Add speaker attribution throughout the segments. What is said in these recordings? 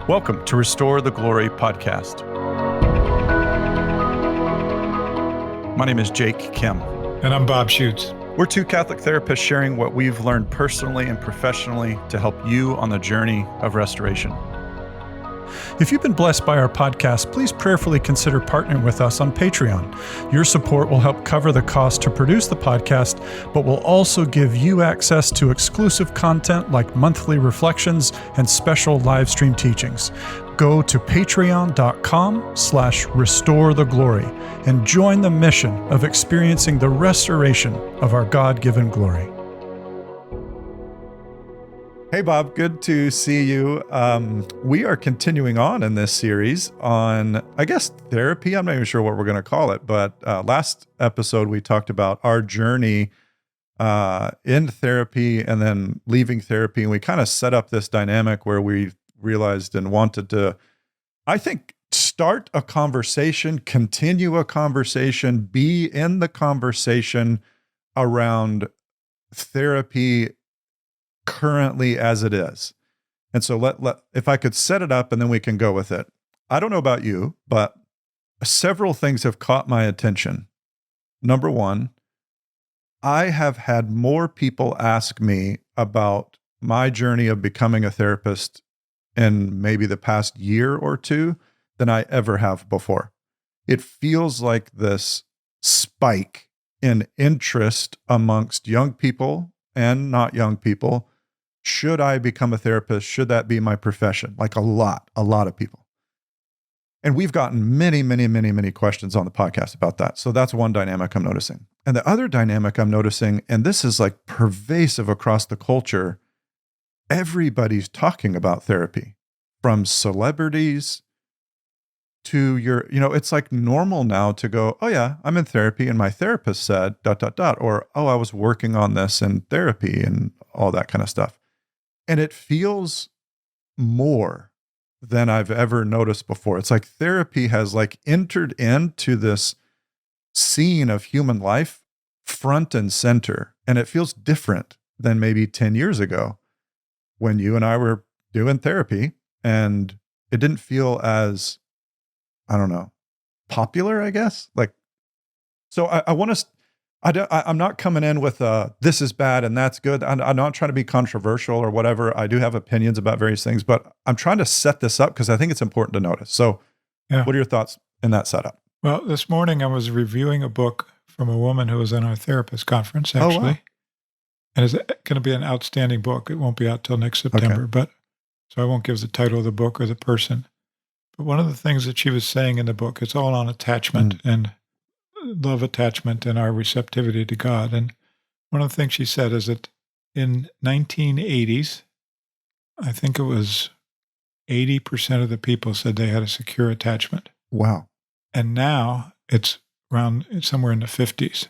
Speaker 1: Welcome to Restore the Glory podcast. My name is Jake Kim.
Speaker 2: And I'm Bob Schutz.
Speaker 1: We're two Catholic therapists sharing what we've learned personally and professionally to help you on the journey of restoration.
Speaker 2: If you've been blessed by our podcast, please prayerfully consider partnering with us on Patreon. Your support will help cover the cost to produce the podcast, but will also give you access to exclusive content like monthly reflections and special live stream teachings. Go to patreon.com/restoretheglory and join the mission of experiencing the restoration of our God-given glory.
Speaker 1: Hey, Bob, good to see you. We are continuing on in this series on, I guess, therapy. I'm not even sure what we're going to call it, but last episode we talked about our journey in therapy and then leaving therapy, and we kind of set up this dynamic where we realized and wanted to, I think, start a conversation, continue a conversation, be in the conversation around therapy currently as it is. And so if I could set it up and then we can go with it. I don't know about you, but several things have caught my attention. Number one, I have had more people ask me about my journey of becoming a therapist in maybe the past year or two than I ever have before. It feels like this spike in interest amongst young people and not young people. Should I become a therapist? Should that be my profession? Like a lot of people. And we've gotten many questions on the podcast about that. So that's one dynamic I'm noticing. And the other dynamic I'm noticing, and this is like pervasive across the culture, everybody's talking about therapy, from celebrities to it's like normal now to go, oh yeah, I'm in therapy and my therapist said ... or, oh, I was working on this in therapy and all that kind of stuff. And it feels more than I've ever noticed before. It's like therapy has like entered into this scene of human life front and center. And it feels different than maybe 10 years ago when you and I were doing therapy, and it didn't feel as, I don't know, popular, I guess. Like, so I want to, I'm not coming in with this is bad and that's good. I'm not trying to be controversial or whatever. I do have opinions about various things, but I'm trying to set this up because I think it's important to notice. So What are your thoughts in that setup?
Speaker 2: Well, this morning I was reviewing a book from a woman who was in our therapist conference, actually.
Speaker 1: Oh, wow.
Speaker 2: And it's going to be an outstanding book. It won't be out till next September, but so I won't give the title of the book or the person. But one of the things that she was saying in the book, it's all on attachment and love, attachment, and our receptivity to God. And one of the things she said is that in 1980s, I think it was 80% of the people said they had a secure attachment.
Speaker 1: Wow.
Speaker 2: And now it's around somewhere in the 50s.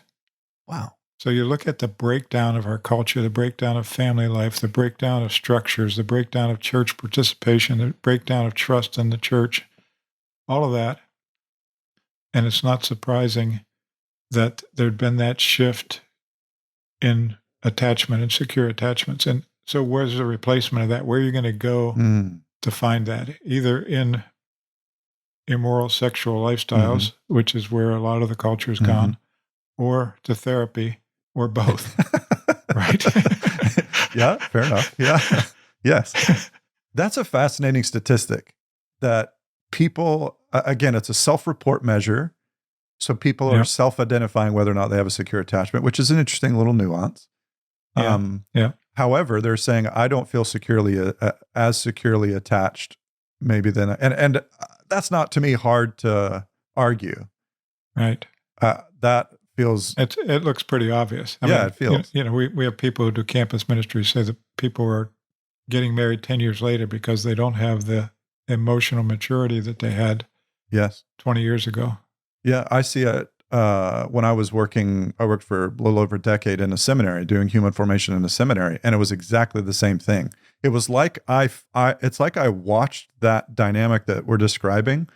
Speaker 1: Wow.
Speaker 2: So you look at the breakdown of our culture, the breakdown of family life, the breakdown of structures, the breakdown of church participation, the breakdown of trust in the church, all of that. And it's not surprising that there'd been that shift in attachment and secure attachments. And so where's the replacement of that? Where are you going to go to find that? Either in immoral sexual lifestyles, which is where a lot of the culture has gone, or to therapy, or both, right?
Speaker 1: Yeah, fair enough. Yeah. Yes. That's a fascinating statistic that people, again, it's a self-report measure. So people are self-identifying whether or not they have a secure attachment, which is an interesting little nuance. However, they're saying, I don't feel as securely attached maybe than, and that's not, to me, hard to argue.
Speaker 2: Right.
Speaker 1: That feels...
Speaker 2: It looks pretty obvious. I
Speaker 1: mean, it feels...
Speaker 2: We have people who do campus ministry say that people are getting married 10 years later because they don't have the emotional maturity that they had 20 years ago.
Speaker 1: Yeah, I see it. When I worked for a little over a decade in a seminary, doing human formation in a seminary, and it was exactly the same thing. It was like it's like I watched that dynamic that we're describing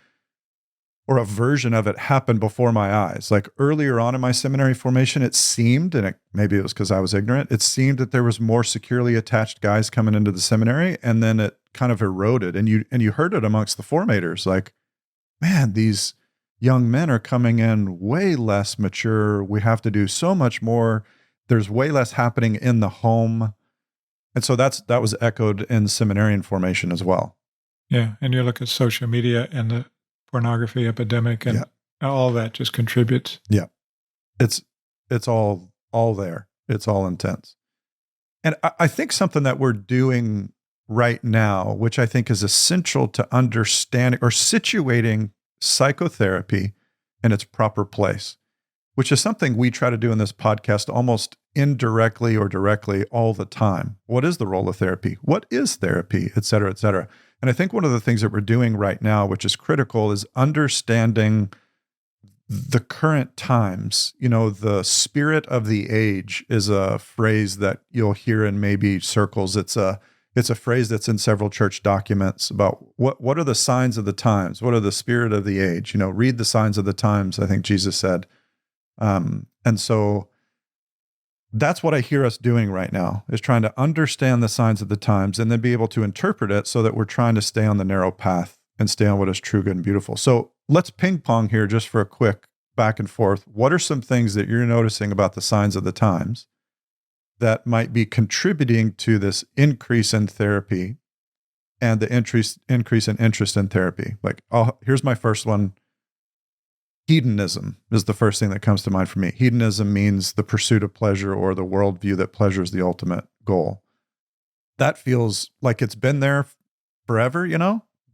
Speaker 1: or a version of it happened before my eyes. Like earlier on in my seminary formation, it seemed, and maybe it was because I was ignorant, it seemed that there was more securely attached guys coming into the seminary, and then it kind of eroded. And you heard it amongst the formators, like, man, these young men are coming in way less mature. We have to do so much more. There's way less happening in the home. And so that was echoed in seminarian formation as well.
Speaker 2: Yeah, and you look at social media and the pornography epidemic, and all that just contributes.
Speaker 1: Yeah, it's all there. It's all intense. And I think something that we're doing right now, which I think is essential to understanding or situating psychotherapy in its proper place, which is something we try to do in this podcast almost indirectly or directly all the time. What is the role of therapy? What is therapy? Et cetera, et cetera. And I think one of the things that we're doing right now, which is critical, is understanding the current times. The spirit of the age is a phrase that you'll hear in maybe circles. It's a phrase that's in several church documents about what are the signs of the times? What are the spirit of the age? Read the signs of the times, I think Jesus said. And so that's what I hear us doing right now, is trying to understand the signs of the times and then be able to interpret it so that we're trying to stay on the narrow path and stay on what is true, good, and beautiful. So let's ping pong here just for a quick back and forth. What are some things that you're noticing about the signs of the times that might be contributing to this increase in therapy and the increase in interest in therapy? Like, here's my first one. Hedonism is the first thing that comes to mind for me. Hedonism means the pursuit of pleasure or the worldview that pleasure is the ultimate goal. That feels like it's been there forever,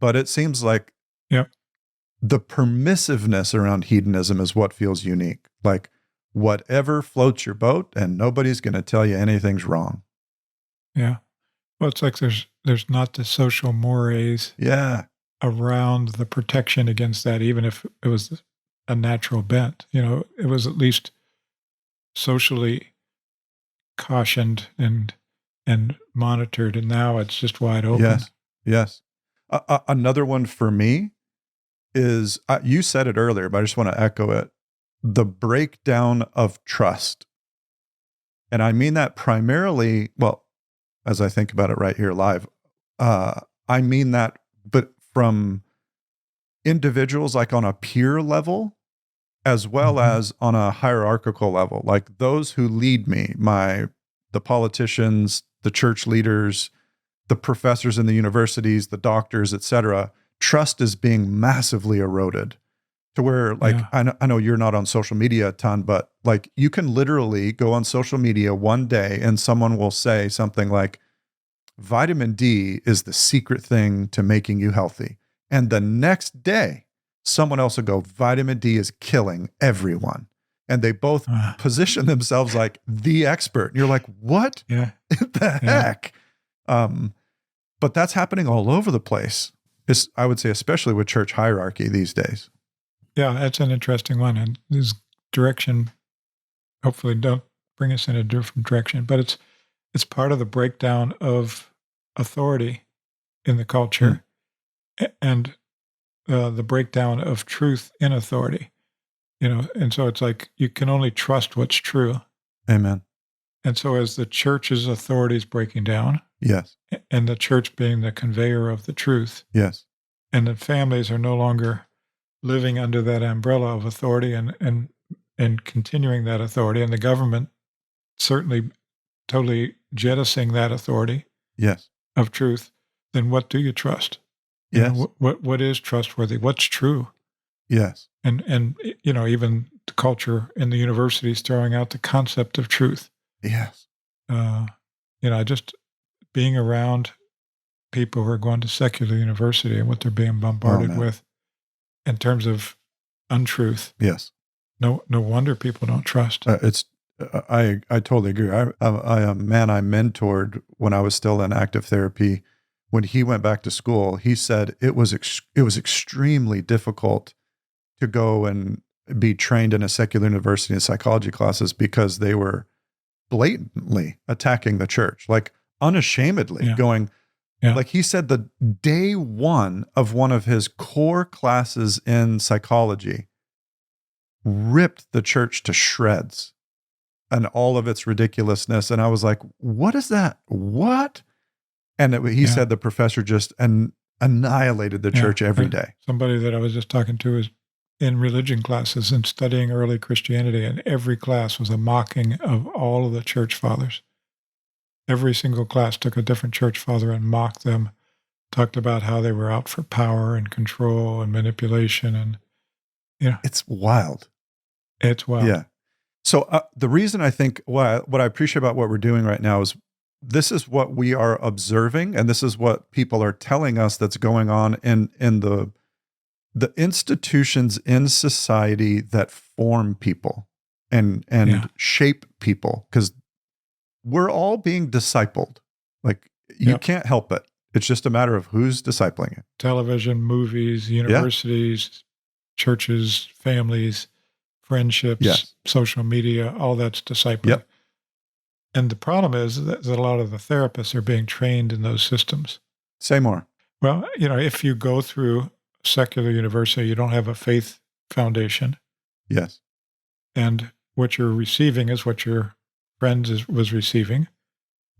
Speaker 1: but it seems like the permissiveness around hedonism is what feels unique. Like whatever floats your boat and nobody's going to tell you anything's wrong.
Speaker 2: Yeah. Well, it's like there's not the social mores around the protection against that, even if it was a natural bent. It was at least socially cautioned and monitored, and now it's just wide open.
Speaker 1: Yes. Another one for me is, you said it earlier, but I just want to echo it, the breakdown of trust. And I mean that primarily, well, as I think about it right here live, I mean that, but from individuals like on a peer level, as well as on a hierarchical level, like those who lead me, the politicians, the church leaders, the professors in the universities, the doctors, et cetera. Trust is being massively eroded to where, like, I know you're not on social media a ton, but like you can literally go on social media one day and someone will say something like, vitamin D is the secret thing to making you healthy. And the next day, someone else will go, vitamin D is killing everyone. And they both position themselves like the expert. And you're like, what the heck? But that's happening all over the place. I would say, especially with church hierarchy these days.
Speaker 2: Yeah, that's an interesting one. And this direction, hopefully don't bring us in a different direction, but it's part of the breakdown of authority in the culture and the breakdown of truth in authority. And so it's like you can only trust what's true.
Speaker 1: Amen.
Speaker 2: And so as the church's authority is breaking down,
Speaker 1: yes,
Speaker 2: and the church being the conveyor of the truth,
Speaker 1: yes,
Speaker 2: and the families are no longer living under that umbrella of authority and continuing that authority, and the government certainly totally jettisoning that authority of truth, then what do you trust? What is trustworthy? What's true?
Speaker 1: Yes.
Speaker 2: And even the culture in the universities throwing out the concept of truth.
Speaker 1: Yes.
Speaker 2: Just being around people who are going to secular university and what they're being bombarded with in terms of untruth.
Speaker 1: Yes.
Speaker 2: No wonder people don't trust.
Speaker 1: I totally agree. A man I mentored when I was still in active therapy, when he went back to school, he said it was extremely difficult to go and be trained in a secular university in psychology classes because they were blatantly attacking the church, like unashamedly going,
Speaker 2: Yeah.
Speaker 1: Like he said, the day one of one of his core classes in psychology ripped the church to shreds and all of its ridiculousness. And I was like, what is that? What? And he
Speaker 2: Yeah.
Speaker 1: said the professor just annihilated the church every day.
Speaker 2: Somebody that I was just talking to is in religion classes and studying early Christianity, and every class was a mocking of all of the church fathers. Every single class took a different church father and mocked them, talked about how they were out for power and control and manipulation. And,
Speaker 1: It's wild.
Speaker 2: It's wild.
Speaker 1: Yeah. So the reason I think what I appreciate about what we're doing right now is this is what we are observing, and this is what people are telling us that's going on in the institutions in society that form people and shape people, because we're all being discipled. Like you can't help it. It's just a matter of who's discipling it.
Speaker 2: Television, movies, universities, churches, families, friendships, social media, all that's discipling.
Speaker 1: Yep.
Speaker 2: And the problem is that a lot of the therapists are being trained in those systems.
Speaker 1: Say more.
Speaker 2: Well, if you go through secular university, you don't have a faith foundation.
Speaker 1: Yes.
Speaker 2: And what you're receiving is what your friend was receiving.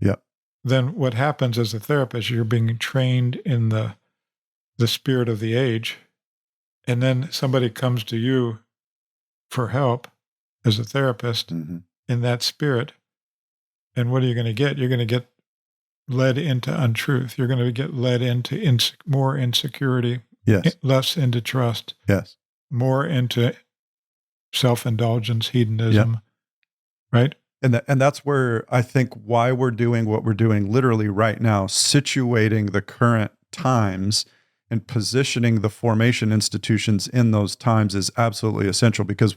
Speaker 1: Yep.
Speaker 2: Then what happens as a therapist, you're being trained in the spirit of the age. And then somebody comes to you for help as a therapist in that spirit. And what are you going to get? You're going to get led into untruth. You're going to get led into more insecurity, less into trust, more into self-indulgence, hedonism, right?
Speaker 1: And that's where I think why we're doing what we're doing literally right now, situating the current times and positioning the formation institutions in those times is absolutely essential, because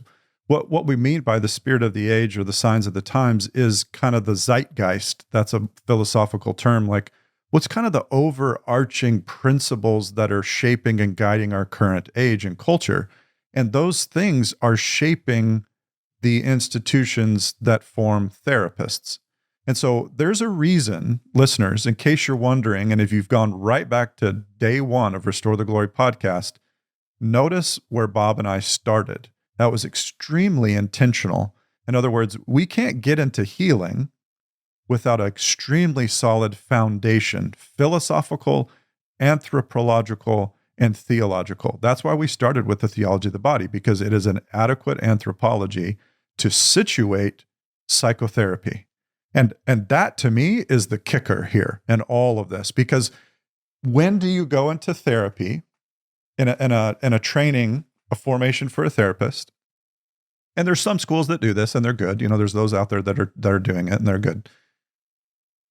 Speaker 1: what we mean by the spirit of the age or the signs of the times is kind of the zeitgeist. That's a philosophical term. Like, what's kind of the overarching principles that are shaping and guiding our current age and culture? And those things are shaping the institutions that form therapists. And so there's a reason, listeners, in case you're wondering, and if you've gone right back to day one of Restore the Glory podcast, notice where Bob and I started. That was extremely intentional. In other words, we can't get into healing without an extremely solid foundation, philosophical, anthropological, and theological. That's why we started with the theology of the body, because it is an adequate anthropology to situate psychotherapy. And that to me is the kicker here in all of this, because when do you go into therapy in a training, a formation for a therapist? And there's some schools that do this and they're good. There's those out there that are doing it and they're good.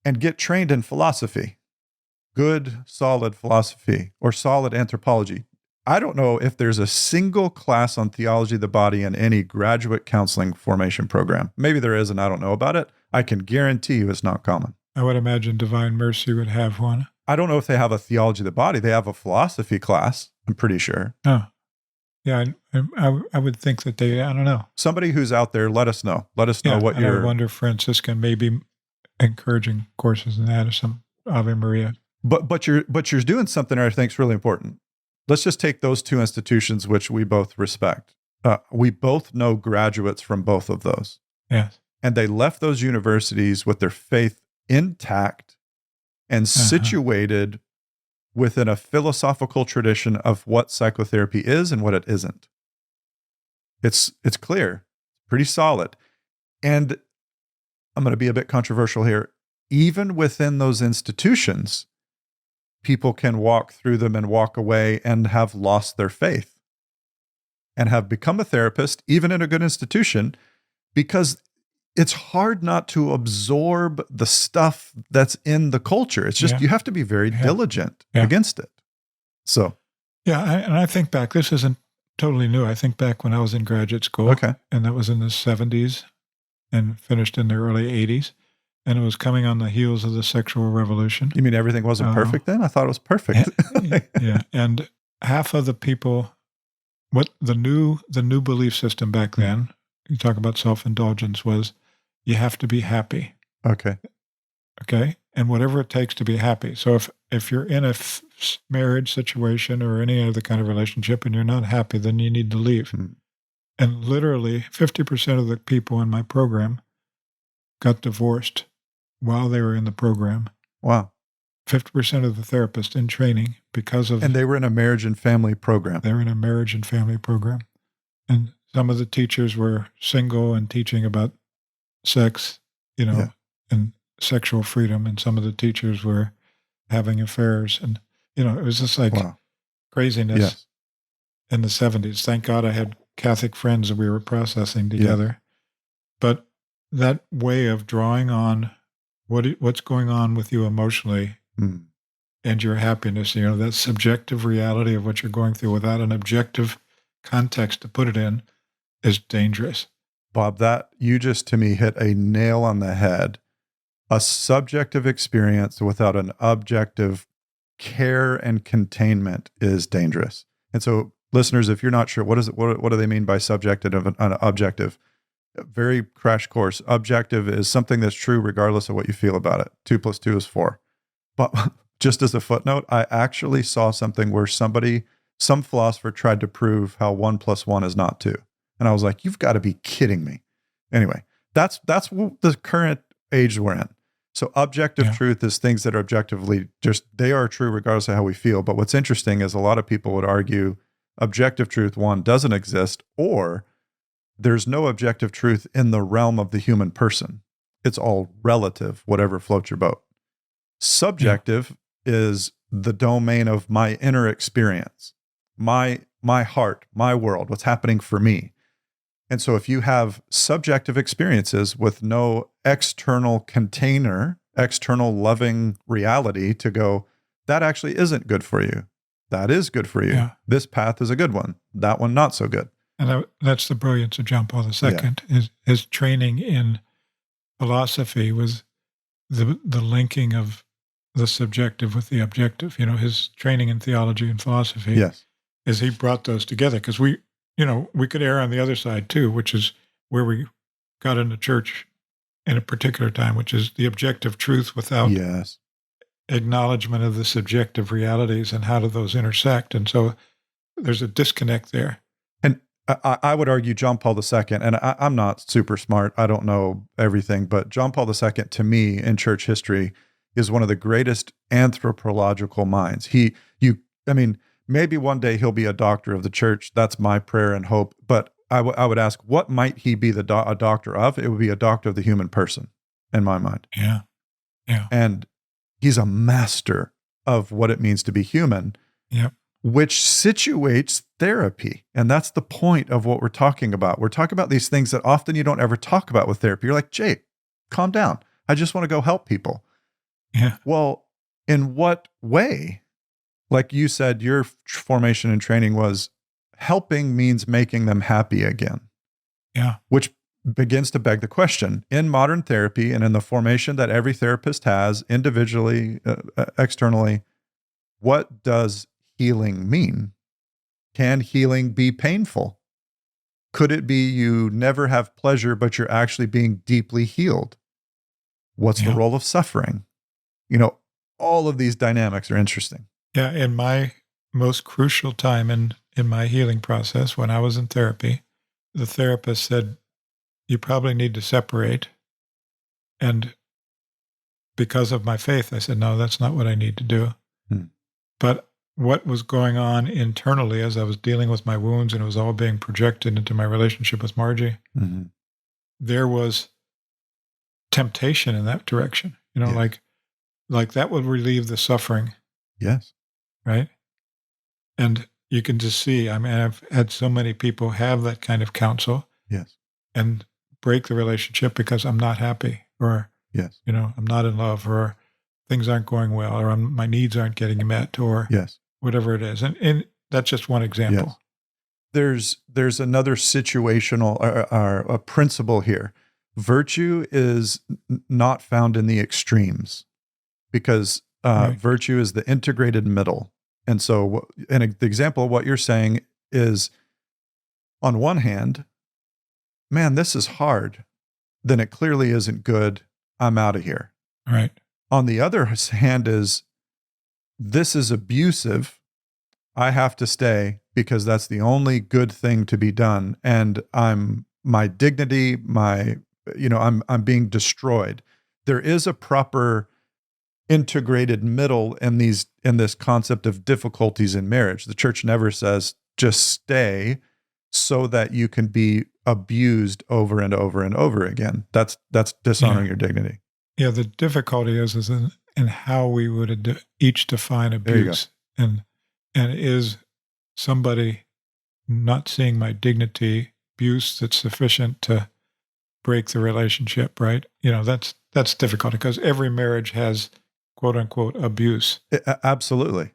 Speaker 1: And get trained in philosophy, good, solid philosophy or solid anthropology. I don't know if there's a single class on theology of the body in any graduate counseling formation program. Maybe there is, and I don't know about it. I can guarantee you it's not common.
Speaker 2: I would imagine Divine Mercy would have one.
Speaker 1: I don't know if they have a theology of the body. They have a philosophy class, I'm pretty sure.
Speaker 2: Oh, yeah. I would think that I don't know.
Speaker 1: Somebody who's out there, let us know. Let us know what you're...
Speaker 2: I wonder if Franciscan may be encouraging courses in that or some Ave Maria.
Speaker 1: But you're doing something that I think is really important. Let's just take those two institutions, which we both respect. We both know graduates from both of those.
Speaker 2: Yes.
Speaker 1: And they left those universities with their faith intact and situated within a philosophical tradition of what psychotherapy is and what it isn't. It's clear, pretty solid. And I'm going to be a bit controversial here. Even within those institutions, people can walk through them and walk away and have lost their faith and have become a therapist, even in a good institution, because it's hard not to absorb the stuff that's in the culture. It's just, you have to be very diligent against it. So,
Speaker 2: and I think back, this isn't totally new. I think back when I was in graduate school, and that was in the 70s and finished in the early 80s. And it was coming on the heels of the sexual revolution.
Speaker 1: You mean everything wasn't perfect then? I thought it was perfect.
Speaker 2: And half of the people, what the new belief system back then, you talk about self-indulgence, was you have to be happy.
Speaker 1: Okay.
Speaker 2: And whatever it takes to be happy. So if you're in a marriage situation or any other kind of relationship and you're not happy, then you need to leave.
Speaker 1: Mm.
Speaker 2: And literally 50% of the people in my program got divorced while they were in the program.
Speaker 1: Wow.
Speaker 2: 50% of the therapists in training because of...
Speaker 1: And they were in a marriage and family program.
Speaker 2: They were in a marriage and family program. And some of the teachers were single and teaching about sex,
Speaker 1: Yeah.
Speaker 2: and sexual freedom. And some of the teachers were having affairs. And, it was just like
Speaker 1: Wow.
Speaker 2: craziness
Speaker 1: Yes.
Speaker 2: in the 70s. Thank God I had Catholic friends that we were processing together. But that way of drawing on what's going on with you emotionally and your happiness, that subjective reality of what you're going through without an objective context to put it in is dangerous.
Speaker 1: Bob, that you just to me hit a nail on the head. A subjective experience without an objective care and containment is dangerous. And so, listeners, if you're not sure, what do they mean by subjective and objective? Very crash course. Objective is something that's true regardless of what you feel about it. 2 + 2 is 4. But just as a footnote, I actually saw something where some philosopher tried to prove how 1 + 1 is not 2. And I was like, you've got to be kidding me. Anyway, that's the current age we're in. So objective truth is things that are objectively they are true regardless of how we feel. But what's interesting is a lot of people would argue objective truth, one, doesn't exist, or there's no objective truth in the realm of the human person. It's all relative, whatever floats your boat. Subjective is the domain of my inner experience, my heart, my world, what's happening for me. And so if you have subjective experiences with no external container, external loving reality to go, that actually isn't good for you. That is good for you.
Speaker 2: Yeah.
Speaker 1: This path is a good one. That one, not so good.
Speaker 2: And that's the brilliance of John Paul II. His training in philosophy was the linking of the subjective with the objective. His training in theology and philosophy is he brought those together because we could err on the other side too, which is where we got into church in a particular time, which is the objective truth without acknowledgement of the subjective realities and how do those intersect. And so there's a disconnect there.
Speaker 1: And I would argue John Paul II, and I'm not super smart, I don't know everything, but John Paul II, to me, in church history, is one of the greatest anthropological minds. Maybe one day he'll be a doctor of the church. That's my prayer and hope. But I would ask, what might he be a doctor of? It would be a doctor of the human person, in my mind.
Speaker 2: Yeah.
Speaker 1: And he's a master of what it means to be human.
Speaker 2: Yep.
Speaker 1: Which situates therapy. And that's the point of what we're talking about. We're talking about these things that often you don't ever talk about with therapy. You're like, Jake, calm down. I just want to go help people.
Speaker 2: Yeah.
Speaker 1: Well, in what way? Like you said, your formation and training was helping means making them happy again.
Speaker 2: Yeah.
Speaker 1: Which begins to beg the question, in modern therapy and in the formation that every therapist has individually, externally, what does healing mean? Can healing be painful? Could it be you never have pleasure, but you're actually being deeply healed? What's the role of suffering? All of these dynamics are interesting.
Speaker 2: Yeah. In my most crucial time in my healing process, when I was in therapy, the therapist said, you probably need to separate. And because of my faith, I said, no, that's not what I need to do. But what was going on internally as I was dealing with my wounds and it was all being projected into my relationship with Margie, there was temptation in that direction, like that would relieve the suffering.
Speaker 1: Yes.
Speaker 2: Right. And you can just see, I've had so many people have that kind of counsel.
Speaker 1: Yes.
Speaker 2: And break the relationship because I'm not happy or, I'm not in love or things aren't going well or my needs aren't getting met or whatever it is. And that's just one example.
Speaker 1: Yes. There's another situational or a principle here. Virtue is not found in the extremes because virtue is the integrated middle. And so, the example of what you're saying is, on one hand, man, this is hard. Then it clearly isn't good. I'm out of here.
Speaker 2: Right.
Speaker 1: On the other hand is, this is abusive. I have to stay because that's the only good thing to be done. And my dignity, I'm being destroyed. There is a proper integrated middle in this concept of difficulties in marriage. The church never says just stay so that you can be abused over and over and over again. That's dishonoring your dignity.
Speaker 2: Yeah, the difficulty is in how we would each define abuse. And is somebody not seeing my dignity abuse that's sufficient to break the relationship, right? That's difficult because every marriage has quote unquote abuse.
Speaker 1: Absolutely.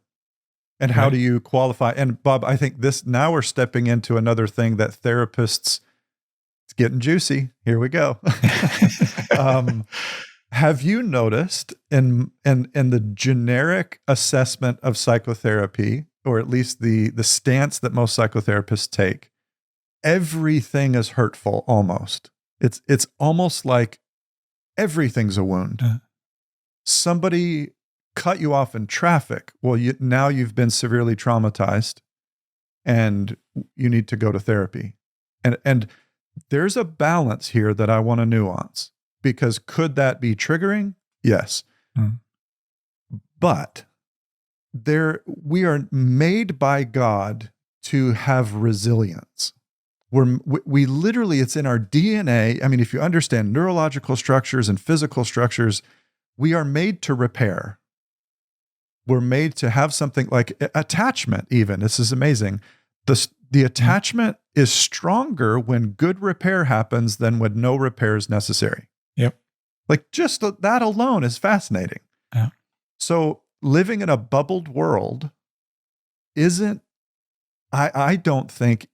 Speaker 1: And how do you qualify? And Bob, I think now we're stepping into another thing that therapists, it's getting juicy. Here we go. Have you noticed in the generic assessment of psychotherapy, or at least the stance that most psychotherapists take, everything is hurtful almost. It's almost like everything's a wound. Somebody cut you off in traffic. Well, now you've been severely traumatized and you need to go to therapy. And there's a balance here that I want to nuance, because could that be triggering? Yes. But we are made by God to have resilience. We literally, it's in our DNA. I mean, if you understand neurological structures and physical structures, we are made to repair. We're made to have something like attachment even. This is amazing. The attachment is stronger when good repair happens than when no repair is necessary.
Speaker 2: Yep.
Speaker 1: Like just that alone is fascinating.
Speaker 2: Yeah.
Speaker 1: So living in a bubbled world I don't think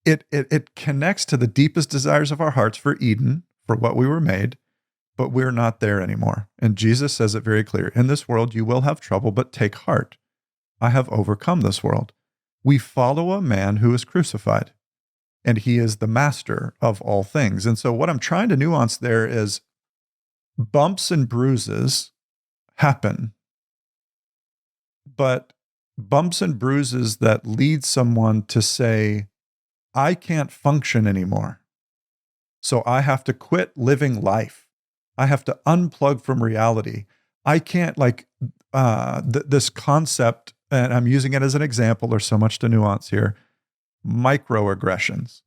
Speaker 1: it connects to the deepest desires of our hearts for Eden, for what we were made, but we're not there anymore. And Jesus says it very clear. In this world, you will have trouble, but take heart. I have overcome this world. We follow a man who is crucified, and he is the master of all things. And so what I'm trying to nuance there is bumps and bruises happen, but bumps and bruises that lead someone to say, I can't function anymore. So I have to quit living life. I have to unplug from reality. I can't this concept, and I'm using it as an example, there's so much to nuance here. Microaggressions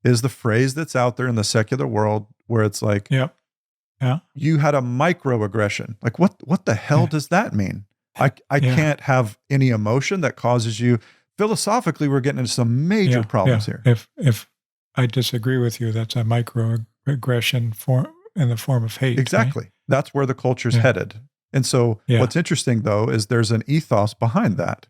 Speaker 1: is the phrase that's out there in the secular world where it's like, you had a microaggression. Like what the hell does that mean? I can't have any emotion that causes you. Philosophically, we're getting into some major problems here.
Speaker 2: If I disagree with you, that's a microaggression in the form of hate.
Speaker 1: Exactly. Right? That's where the culture's headed. And so what's interesting, though, is there's an ethos behind that.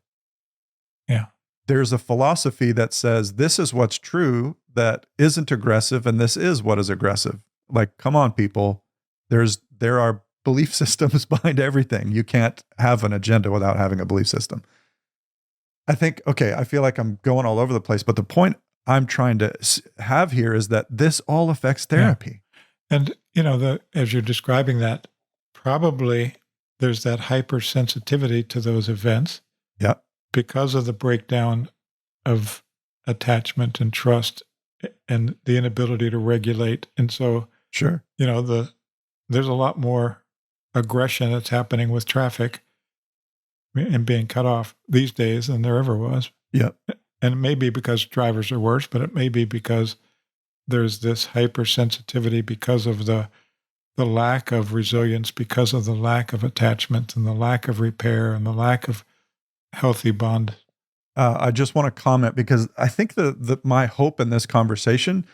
Speaker 2: Yeah.
Speaker 1: There's a philosophy that says this is what's true that isn't aggressive, and this is what is aggressive. Like, come on, people. There are belief systems behind everything. You can't have an agenda without having a belief system. I think, I feel like I'm going all over the place, but the point I'm trying to have here is that this all affects therapy.
Speaker 2: Yeah. And, as you're describing that, probably there's that hypersensitivity to those events.
Speaker 1: Yeah.
Speaker 2: Because of the breakdown of attachment and trust and the inability to regulate. And so,
Speaker 1: sure,
Speaker 2: there's a lot more aggression that's happening with traffic and being cut off these days than there ever was.
Speaker 1: Yeah.
Speaker 2: And it may be because drivers are worse, but it may be because there's this hypersensitivity because of the lack of resilience, because of the lack of attachment and the lack of repair and the lack of healthy bond.
Speaker 1: I just want to comment because I think my hope in this conversation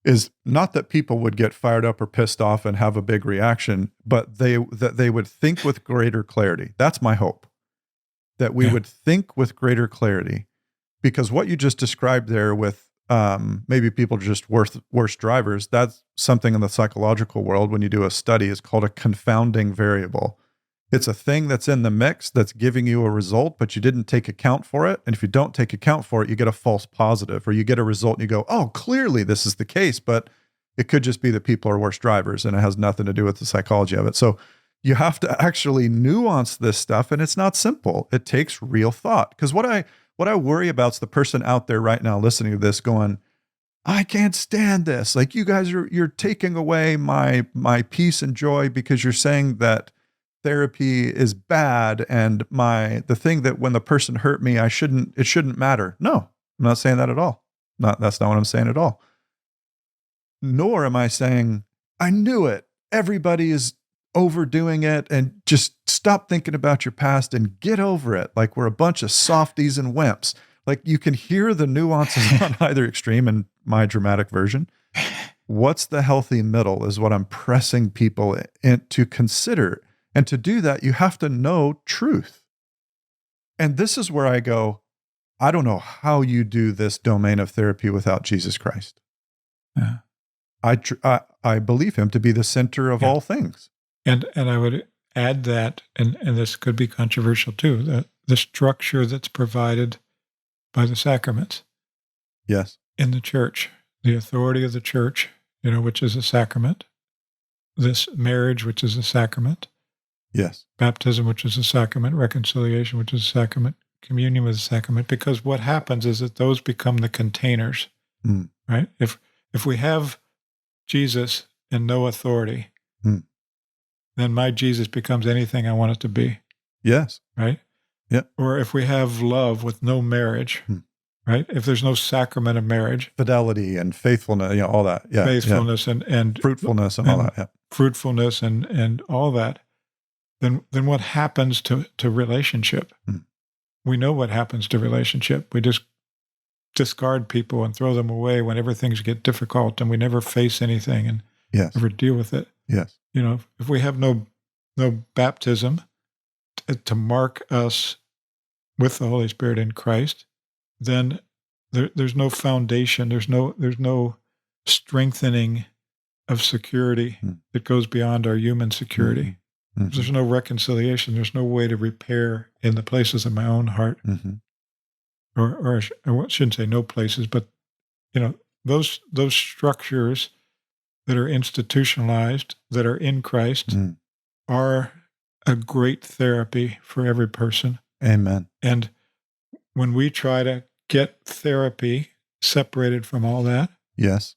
Speaker 1: is not that people would get fired up or pissed off and have a big reaction, but that they would think with greater clarity. That's my hope. That we would think with greater clarity, because what you just described there with maybe people are just worse drivers, that's something in the psychological world when you do a study is called a confounding variable. It's a thing that's in the mix that's giving you a result, but you didn't take account for it. And if you don't take account for it, you get a false positive, or you get a result and you go, oh, clearly this is the case, but it could just be that people are worse drivers and it has nothing to do with the psychology of it. So You have to actually nuance this stuff, and it's not simple. It takes real thought. Because what I worry about is the person out there right now listening to this going, I can't stand this. Like, you guys you're taking away my peace and joy because you're saying that therapy is bad, and the thing that when the person hurt me, it shouldn't matter. No, I'm not saying that at all. That's not what I'm saying at all. Nor am I saying, I knew it. Everybody is overdoing it, and just stop thinking about your past and get over it. Like, we're a bunch of softies and wimps. Like, you can hear the nuances on either extreme in my dramatic version. What's the healthy middle is what I'm pressing people to consider. And to do that, you have to know truth. And this is where I go, I don't know how you do this domain of therapy without Jesus Christ.
Speaker 2: Yeah.
Speaker 1: I believe him to be the center of all things.
Speaker 2: And I would add that, and this could be controversial too, the structure that's provided by the sacraments.
Speaker 1: Yes.
Speaker 2: In the church, the authority of the church, which is a sacrament, this marriage, which is a sacrament,
Speaker 1: yes,
Speaker 2: baptism, which is a sacrament, reconciliation, which is a sacrament, communion with a sacrament, because what happens is that those become the containers, right? If we have Jesus and no authority, then my Jesus becomes anything I want it to be.
Speaker 1: Yes.
Speaker 2: Right?
Speaker 1: Yeah.
Speaker 2: Or if we have love with no marriage, right? If there's no sacrament of marriage.
Speaker 1: Fidelity and faithfulness, all that. Yeah.
Speaker 2: Faithfulness and
Speaker 1: fruitfulness and all that. Yeah.
Speaker 2: Fruitfulness and all that. Then what happens to relationship? We know what happens to relationship. We just discard people and throw them away whenever things get difficult, and we never face anything and never deal with it.
Speaker 1: Yes.
Speaker 2: If we have no baptism to mark us with the Holy Spirit in Christ, then there's no foundation. There's no strengthening of security that goes beyond our human security. There's no reconciliation. There's no way to repair in the places of my own heart. Or I shouldn't say no places, but those structures that are institutionalized, that are in Christ, are a great therapy for every person.
Speaker 1: Amen.
Speaker 2: And when we try to get therapy separated from all that,
Speaker 1: yes,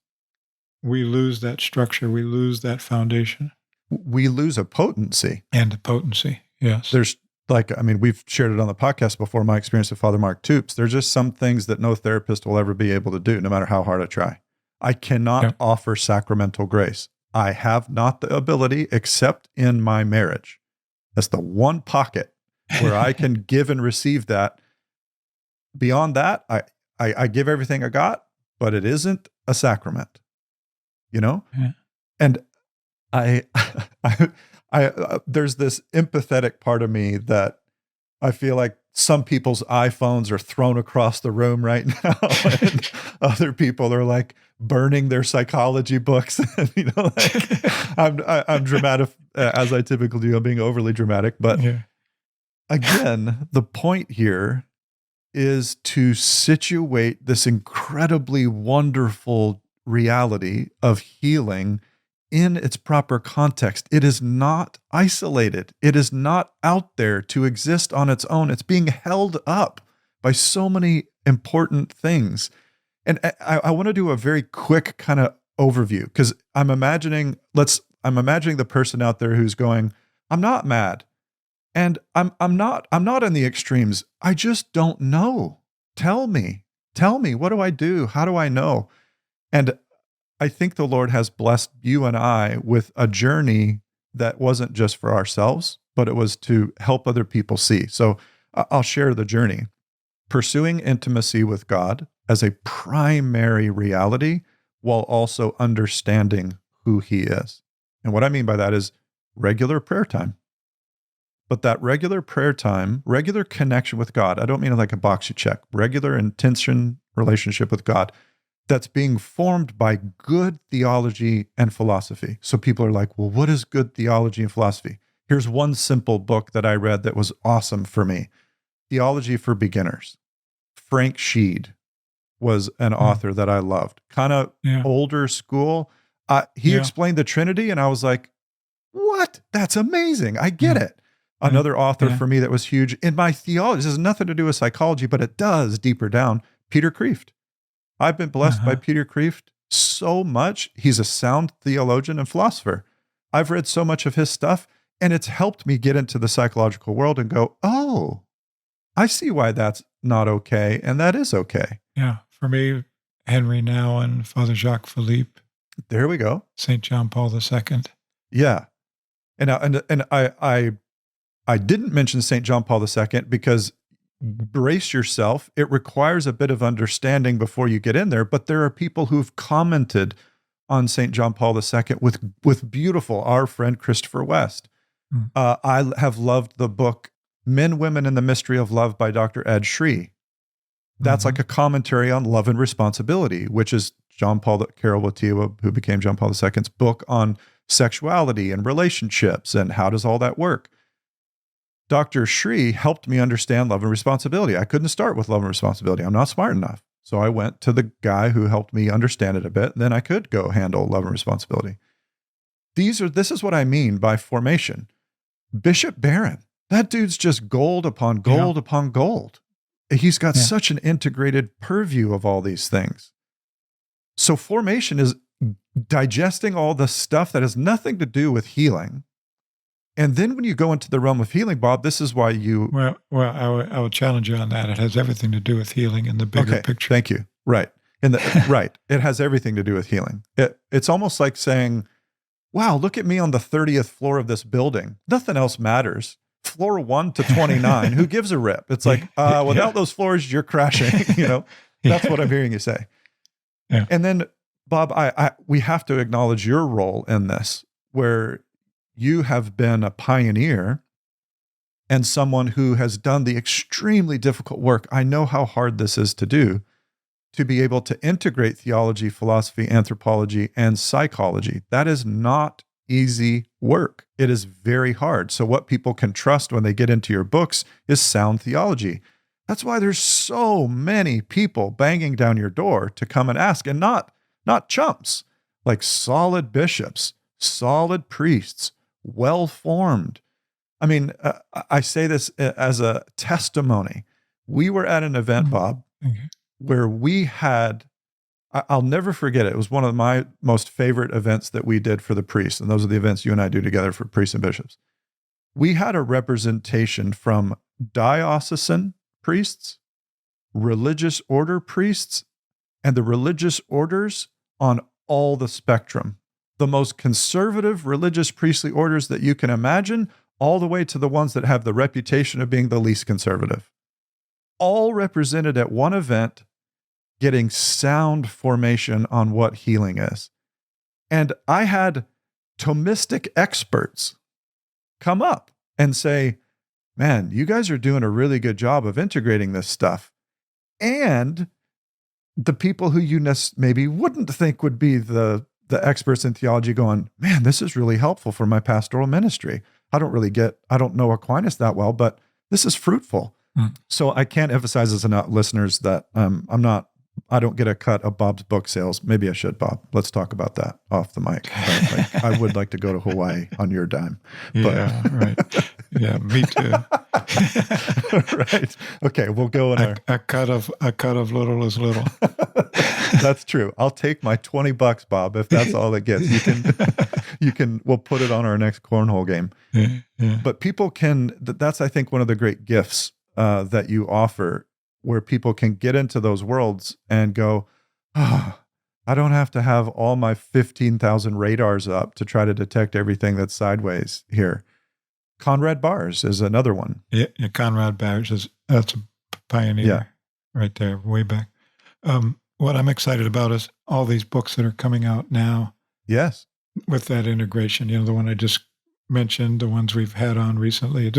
Speaker 2: we lose that structure. We lose that foundation.
Speaker 1: We lose a potency.
Speaker 2: And a potency, yes.
Speaker 1: There's we've shared it on the podcast before, my experience with Father Mark Toops. There's just some things that no therapist will ever be able to do, no matter how hard I try. I cannot offer sacramental grace. I have not the ability, except in my marriage. That's the one pocket where I can give and receive that. Beyond that, I give everything I got, but it isn't a sacrament, Yeah. And I there's this empathetic part of me that I feel like some people's iPhones are thrown across the room right now, and other people are like burning their psychology books. I'm dramatic as I typically do. I'm being overly dramatic, but again, the point here is to situate this incredibly wonderful reality of healing in its proper context. It is not isolated. It is not out there to exist on its own. It's being held up by so many important things. And I want to do a very quick kind of overview, because I'm imagining the person out there who's going, I'm not mad. And I'm not in the extremes. I just don't know. Tell me, what do I do? How do I know? And I think the Lord has blessed you and I with a journey that wasn't just for ourselves, but it was to help other people see. So I'll share the journey. Pursuing intimacy with God as a primary reality while also understanding who He is. And what I mean by that is regular prayer time. But that regular prayer time, regular connection with God, I don't mean like a box you check, regular intention relationship with God, that's being formed by good theology and philosophy. So people are like, well, what is good theology and philosophy? Here's one simple book that I read that was awesome for me. Theology for Beginners. Frank Sheed was an author that I loved. Kind of older school. He explained the Trinity, and I was like, what? That's amazing. I get it. Another author for me that was huge in my theology, this has nothing to do with psychology, but it does deeper down, Peter Kreeft. I've been blessed by Peter Kreeft so much. He's a sound theologian and philosopher. I've read so much of his stuff, and it's helped me get into the psychological world and go, oh, I see why that's not okay, and that is okay.
Speaker 2: Yeah. For me, Henry Nouwen, Father Jacques Philippe.
Speaker 1: There we go.
Speaker 2: St. John Paul II.
Speaker 1: Yeah. And I didn't mention St. John Paul II because brace yourself. It requires a bit of understanding before you get in there, but there are people who've commented on St. John Paul II with beautiful, our friend Christopher West. I have loved the book Men, Women, and the Mystery of Love by Dr. Ed Shree. That's like a commentary on love and responsibility, which is Karol Wojtyła, who became John Paul II's book on sexuality and relationships and how does all that work. Dr. Shree helped me understand love and responsibility. I couldn't start with love and responsibility. I'm not smart enough. So I went to the guy who helped me understand it a bit. And then I could go handle love and responsibility. This is what I mean by formation. Bishop Barron, that dude's just gold upon gold upon gold. He's got such an integrated purview of all these things. So formation is digesting all the stuff that has nothing to do with healing. And then when you go into the realm of healing, Bob, this is why you...
Speaker 2: Well, I would challenge you on that. It has everything to do with healing in the bigger picture.
Speaker 1: Thank you. Right. Right. It has everything to do with healing. It's almost like saying, wow, look at me on the 30th floor of this building. Nothing else matters. Floor 1 to 29, who gives a rip? It's like, without those floors, you're crashing. That's what I'm hearing you say. Yeah. And then, Bob, we have to acknowledge your role in this, where you have been a pioneer and someone who has done the extremely difficult work. I know how hard this is to do, to be able to integrate theology, philosophy, anthropology, and psychology. That is not easy work. It is very hard. So what people can trust when they get into your books is sound theology. That's why there's so many people banging down your door to come and ask, and not chumps, like solid bishops, solid priests, well-formed. I mean, I say this as a testimony. We were at an event, Bob, where we had, I'll never forget it. It was one of my most favorite events that we did for the priests. And those are the events you and I do together for priests and bishops. We had a representation from diocesan priests, religious order priests, and the religious orders on all the spectrum. The most conservative religious priestly orders that you can imagine, all the way to the ones that have the reputation of being the least conservative. All represented at one event, getting sound formation on what healing is. And I had Thomistic experts come up and say, man, you guys are doing a really good job of integrating this stuff. And the people who you maybe wouldn't think would be the experts in theology going, man, this is really helpful for my pastoral ministry. I don't know Aquinas that well, but this is fruitful. So I can't emphasize this enough, listeners, that I don't get a cut of Bob's book sales. Maybe I should, Bob. Let's talk about that off the mic. I would like to go to Hawaii on your dime.
Speaker 2: Yeah, right. Yeah, me too.
Speaker 1: Right. Okay, we'll go in
Speaker 2: a cut of little is little.
Speaker 1: That's true. I'll take my $20, Bob, if that's all it gets. We'll put it on our next cornhole game. Yeah. But people that's I think one of the great gifts that you offer, where people can get into those worlds and go, I don't have to have all my 15,000 radars up to try to detect everything that's sideways here. Conrad Bars is another one.
Speaker 2: Yeah, Conrad Bars that's a pioneer right there, way back. What I'm excited about is all these books that are coming out now.
Speaker 1: Yes.
Speaker 2: With that integration, the one I just mentioned, the ones we've had on recently,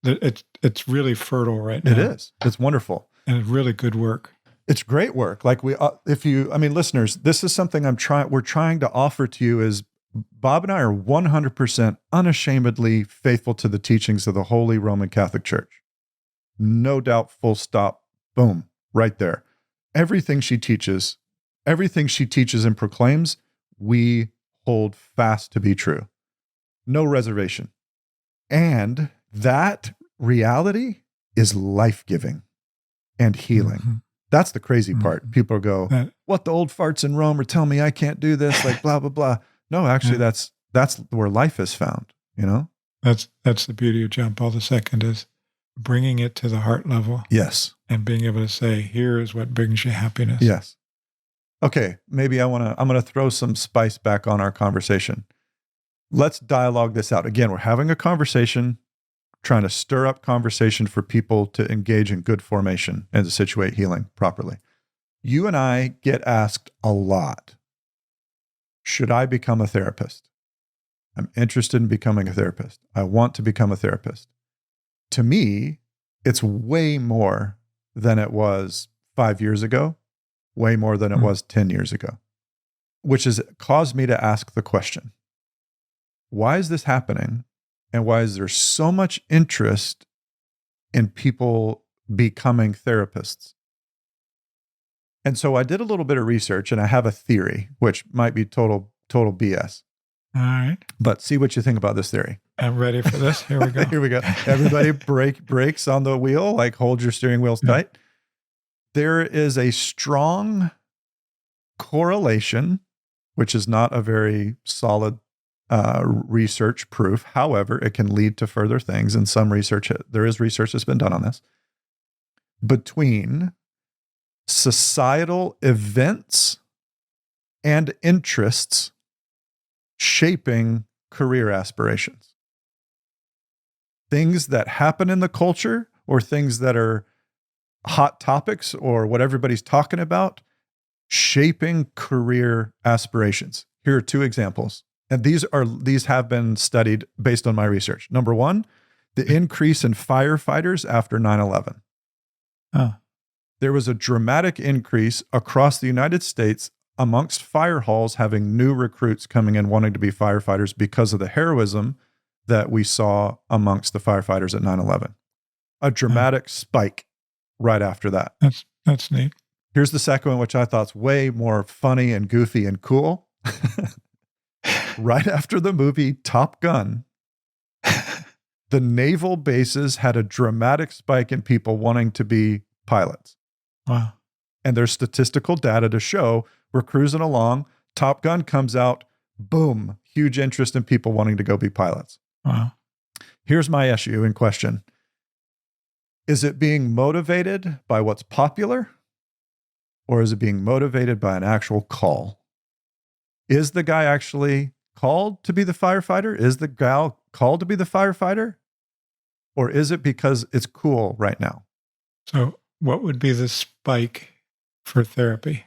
Speaker 2: it's really fertile right now.
Speaker 1: It is. It's wonderful.
Speaker 2: And it's really good work.
Speaker 1: It's great work. Like listeners, this is something we're trying to offer to you is Bob and I are 100% unashamedly faithful to the teachings of the Holy Roman Catholic Church. No doubt, full stop, boom, right there. Everything she teaches and proclaims, we hold fast to be true. No reservation. And that reality is life-giving and healing.
Speaker 2: Mm-hmm.
Speaker 1: That's the crazy
Speaker 2: Mm-hmm.
Speaker 1: part. People go, what, the old farts in Rome are telling me I can't do this, like blah, blah, blah. No, actually, that's where life is found, you know?
Speaker 2: That's the beauty of John Paul II is bringing it to the heart level.
Speaker 1: Yes.
Speaker 2: And being able to say, here is what brings you happiness.
Speaker 1: Yes. Okay, maybe I'm going to throw some spice back on our conversation. Let's dialogue this out. Again, we're having a conversation, trying to stir up conversation for people to engage in good formation and to situate healing properly. You and I get asked a lot, should I become a therapist? I'm interested in becoming a therapist. I want to become a therapist. To me, it's way more than it was 5 years ago, way more than it was 10 years ago, which has caused me to ask the question, why is this happening? And why is there so much interest in people becoming therapists? And so I did a little bit of research and I have a theory, which might be total BS.
Speaker 2: All right.
Speaker 1: But see what you think about this theory.
Speaker 2: I'm ready for this. Here we go.
Speaker 1: Here we go. Everybody brakes on the wheel, like hold your steering wheels tight. There is a strong correlation, which is not a very solid research proof. However, it can lead to further things. And some research, there is research that's been done on this, between societal events and interests shaping career aspirations. Things that happen in the culture or things that are hot topics or what everybody's talking about, shaping career aspirations. Here are two examples. And these have been studied based on my research. Number one, the increase in firefighters after 9/11. There was a dramatic increase across the United States amongst fire halls having new recruits coming in wanting to be firefighters because of the heroism that we saw amongst the firefighters at 9/11. A dramatic spike right after that.
Speaker 2: That's neat.
Speaker 1: Here's the second one, which I thought's way more funny and goofy and cool. Right after the movie Top Gun, the naval bases had a dramatic spike in people wanting to be pilots.
Speaker 2: Wow.
Speaker 1: And there's statistical data to show we're cruising along, Top Gun comes out, boom, huge interest in people wanting to go be pilots.
Speaker 2: Wow.
Speaker 1: Here's my issue in question. Is it being motivated by what's popular, or is it being motivated by an actual call? Is the guy actually called to be the firefighter? Is the gal called to be the firefighter? Or is it because it's cool right now?
Speaker 2: So what would be the spike for therapy?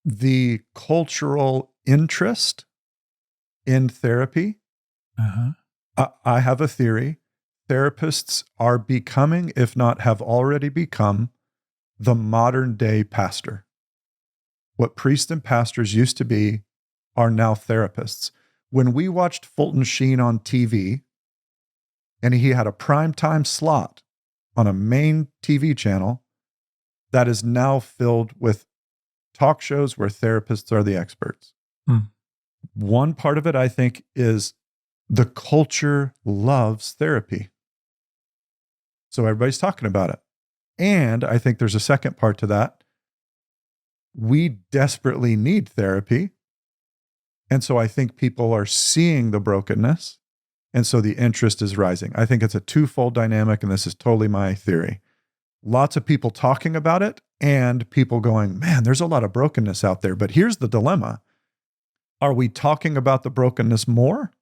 Speaker 1: The cultural interest in therapy. I have a theory. Therapists are becoming, if not have already become, the modern day pastor. What priests and pastors used to be are now therapists. When we watched Fulton Sheen on TV, and he had a primetime slot on a main TV channel that is now filled with talk shows where therapists are the experts. One part of it, I think, is the culture loves therapy. So everybody's talking about it. And I think there's a second part to that. We desperately need therapy. And so I think people are seeing the brokenness. And so the interest is rising. I think it's a twofold dynamic, and this is totally my theory. Lots of people talking about it and people going, man, there's a lot of brokenness out there. But here's the dilemma. Are we talking about the brokenness more?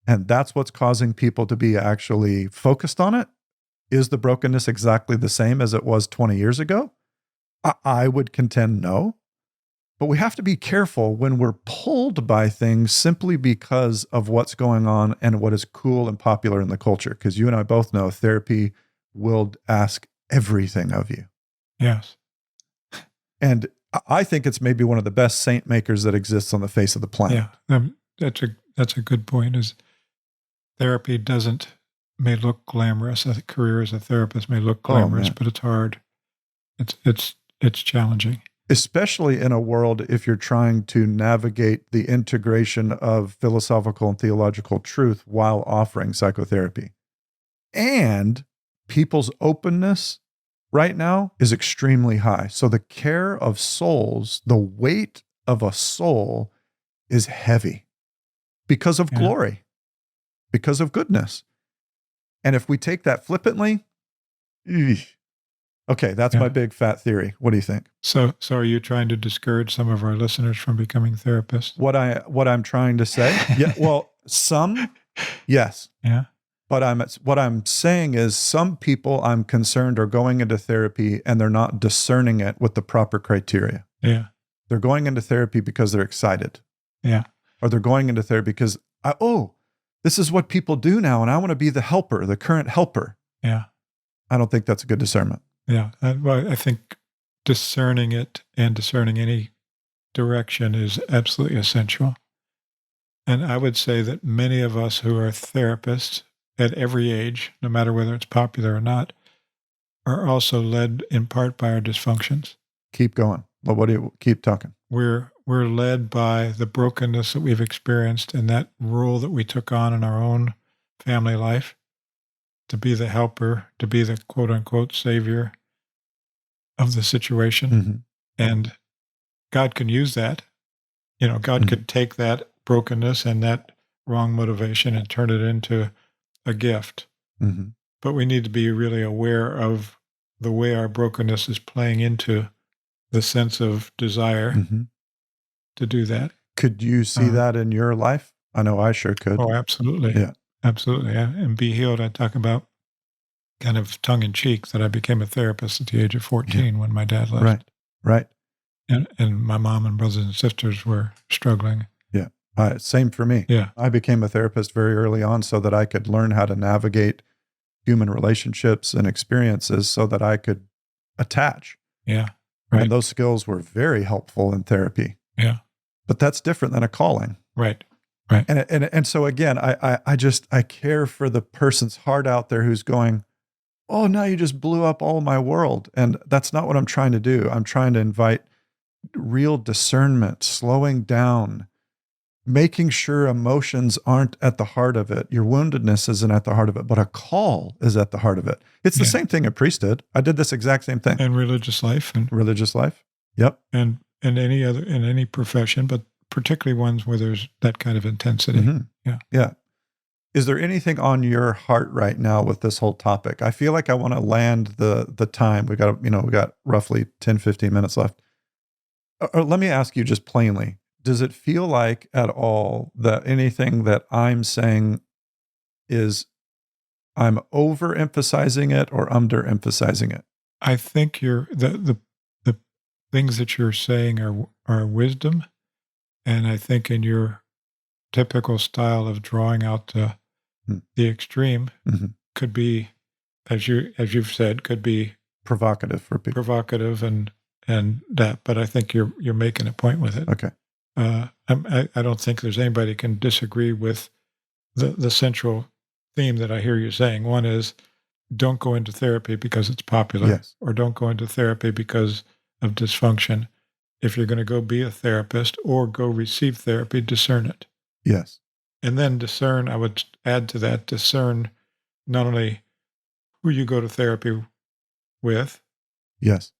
Speaker 1: And that's what's causing people to be actually focused on it? Is the brokenness exactly the same as it was 20 years ago? I would contend no. But we have to be careful when we're pulled by things simply because of what's going on and what is cool and popular in the culture. Because you and I both know therapy will ask everything of you.
Speaker 2: Yes.
Speaker 1: And I think it's maybe one of the best saint makers that exists on the face of the planet.
Speaker 2: Yeah, that's a good point. Is therapy may look glamorous. A career as a therapist may look glamorous, but it's hard. It's challenging.
Speaker 1: especially in a world if you're trying to navigate the integration of philosophical and theological truth while offering psychotherapy. And people's openness right now is extremely high. So the care of souls, the weight of a soul is heavy because of glory, because of goodness. And if we take that flippantly, okay, that's my big fat theory. What do you think?
Speaker 2: So are you trying to discourage some of our listeners from becoming therapists?
Speaker 1: What I'm trying to say? Yeah, well, some, yes.
Speaker 2: Yeah.
Speaker 1: But what I'm saying is some people I'm concerned are going into therapy and they're not discerning it with the proper criteria.
Speaker 2: Yeah.
Speaker 1: They're going into therapy because they're excited.
Speaker 2: Yeah.
Speaker 1: Or they're going into therapy because, this is what people do now, and I want to be the helper, the current helper.
Speaker 2: Yeah.
Speaker 1: I don't think that's a good discernment.
Speaker 2: Yeah. Well, I think discerning it and discerning any direction is absolutely essential. And I would say that many of us who are therapists at every age, no matter whether it's popular or not, are also led in part by our dysfunctions.
Speaker 1: Keep going. Well, what do you keep talking?
Speaker 2: We're led by the brokenness that we've experienced and that role that we took on in our own family life to be the helper, to be the quote unquote savior of the situation.
Speaker 1: Mm-hmm.
Speaker 2: And God can use that. God could take that brokenness and that wrong motivation and turn it into a gift.
Speaker 1: Mm-hmm.
Speaker 2: But we need to be really aware of the way our brokenness is playing into the sense of desire to do that.
Speaker 1: Could you see that in your life? I know I sure could.
Speaker 2: Oh, absolutely.
Speaker 1: Yeah.
Speaker 2: Absolutely. Yeah. And Be Healed, I talk about kind of tongue in cheek that I became a therapist at the age of 14 when my dad left.
Speaker 1: Right.
Speaker 2: And my mom and brothers and sisters were struggling.
Speaker 1: Yeah. Same for me.
Speaker 2: Yeah.
Speaker 1: I became a therapist very early on so that I could learn how to navigate human relationships and experiences so that I could attach.
Speaker 2: Yeah. Right.
Speaker 1: And those skills were very helpful in therapy.
Speaker 2: Yeah.
Speaker 1: But that's different than a calling.
Speaker 2: Right. Right.
Speaker 1: And so again, I care for the person's heart out there who's going, oh, now you just blew up all my world. And that's not what I'm trying to do. I'm trying to invite real discernment, slowing down, making sure emotions aren't at the heart of it. Your woundedness isn't at the heart of it, but a call is at the heart of it. It's the same thing in priesthood. I did this exact same thing.
Speaker 2: And religious life.
Speaker 1: Yep.
Speaker 2: And in any profession, but particularly ones where there's that kind of intensity.
Speaker 1: Mm-hmm. Yeah. Is there anything on your heart right now with this whole topic? I feel like I want to land the time. We got roughly 10, 15 minutes left. Or let me ask you just plainly, does it feel like at all that anything that I'm saying is I'm overemphasizing it or underemphasizing it?
Speaker 2: I think the things that you're saying are wisdom. And I think in your typical style of drawing out the extreme could be, as you've said, could be
Speaker 1: provocative for people.
Speaker 2: Provocative and that, but I think you're making a point with it.
Speaker 1: Okay.
Speaker 2: I don't think there's anybody can disagree with the central theme that I hear you saying. One is don't go into therapy because it's popular, or don't go into therapy because of dysfunction. If you're going to go be a therapist or go receive therapy, discern it.
Speaker 1: Yes.
Speaker 2: And then discern, I would add to that, discern not only who you go to therapy with.
Speaker 1: Yes.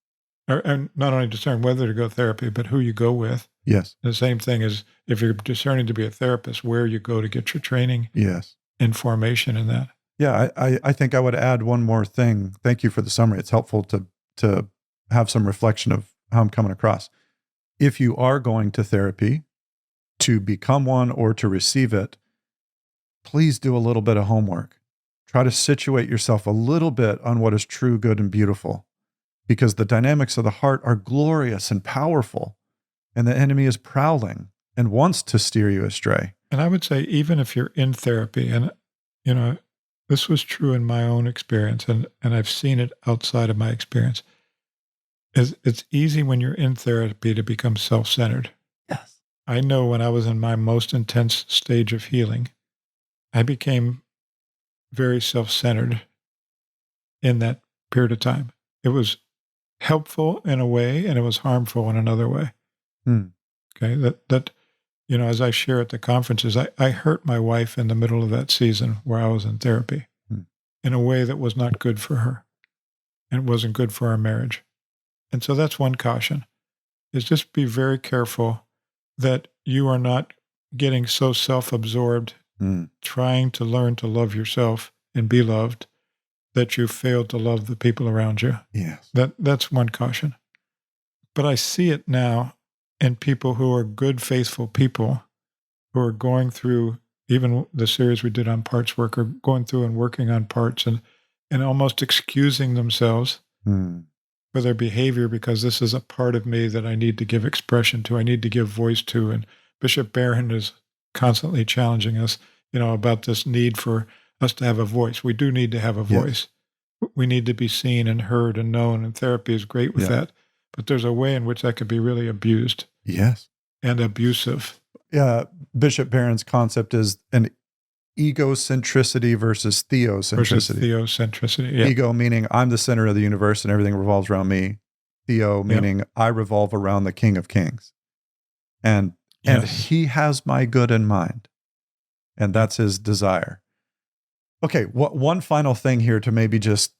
Speaker 2: And not only discern whether to go to therapy, but who you go with.
Speaker 1: Yes.
Speaker 2: The same thing as if you're discerning to be a therapist, where you go to get your training.
Speaker 1: Yes.
Speaker 2: And formation in that.
Speaker 1: Yeah, I think I would add one more thing. Thank you for the summary. It's helpful to have some reflection of how I'm coming across. If you are going to therapy to become one or to receive it, please do a little bit of homework. Try to situate yourself a little bit on what is true, good, and beautiful, because the dynamics of the heart are glorious and powerful, and the enemy is prowling and wants to steer you astray.
Speaker 2: And I would say, even if you're in therapy, and this was true in my own experience, and I've seen it outside of my experience, it's easy when you're in therapy to become self-centered.
Speaker 1: Yes.
Speaker 2: I know when I was in my most intense stage of healing, I became very self-centered in that period of time. It was helpful in a way and it was harmful in another way.
Speaker 1: Hmm.
Speaker 2: Okay, that as I share at the conferences, I hurt my wife in the middle of that season where I was in therapy
Speaker 1: Hmm.
Speaker 2: in a way that was not good for her and it wasn't good for our marriage. And so that's one caution, is just be very careful that you are not getting so self-absorbed,
Speaker 1: Hmm.
Speaker 2: trying to learn to love yourself and be loved, that you fail to love the people around you.
Speaker 1: Yes.
Speaker 2: That's one caution. But I see it now in people who are good, faithful people who are going through, even the series we did on parts work, are going through and working on parts and almost excusing themselves
Speaker 1: Hmm.
Speaker 2: for their behavior because this is a part of me that I need to give expression to, I need to give voice to. And Bishop Barron is constantly challenging us, about this need for us to have a voice. We do need to have a
Speaker 1: Yes.
Speaker 2: voice. We need to be seen and heard and known, and therapy is great with
Speaker 1: Yeah.
Speaker 2: that. But there's a way in which that could be really abused
Speaker 1: Yes.
Speaker 2: and abusive.
Speaker 1: Yeah. Bishop Barron's concept is an egocentricity versus theocentricity.
Speaker 2: Yeah.
Speaker 1: Ego meaning I'm the center of the universe and everything revolves around me. Theo meaning I revolve around the King of Kings. And
Speaker 2: Yes.
Speaker 1: he has my good in mind. And that's his desire. Okay, one final thing here to maybe just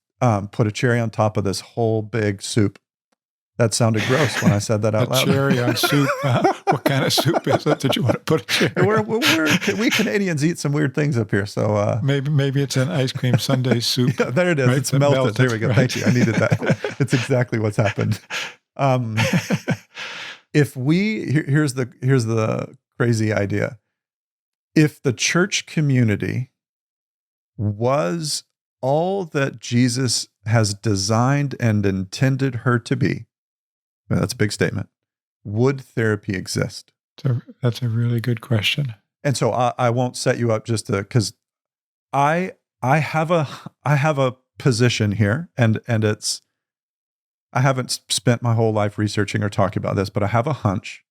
Speaker 1: put a cherry on top of this whole big soup. That sounded gross when I said that out
Speaker 2: A
Speaker 1: loud.
Speaker 2: cherry on soup. What kind of soup is it that you want to put a cherry on?
Speaker 1: We Canadians eat some weird things up here. So
Speaker 2: maybe it's an ice cream sundae soup.
Speaker 1: yeah, there it is.
Speaker 2: Right?
Speaker 1: It's
Speaker 2: That
Speaker 1: melted. There we go.
Speaker 2: right?
Speaker 1: Thank you. I needed that. It's exactly what's happened. Here's the crazy idea. If the church community was all that Jesus has designed and intended her to be, well, that's a big statement, would therapy exist?
Speaker 2: That's a really good question.
Speaker 1: And so I won't set you up just because I have a position here, and it's, I haven't spent my whole life researching or talking about this, but I have a hunch.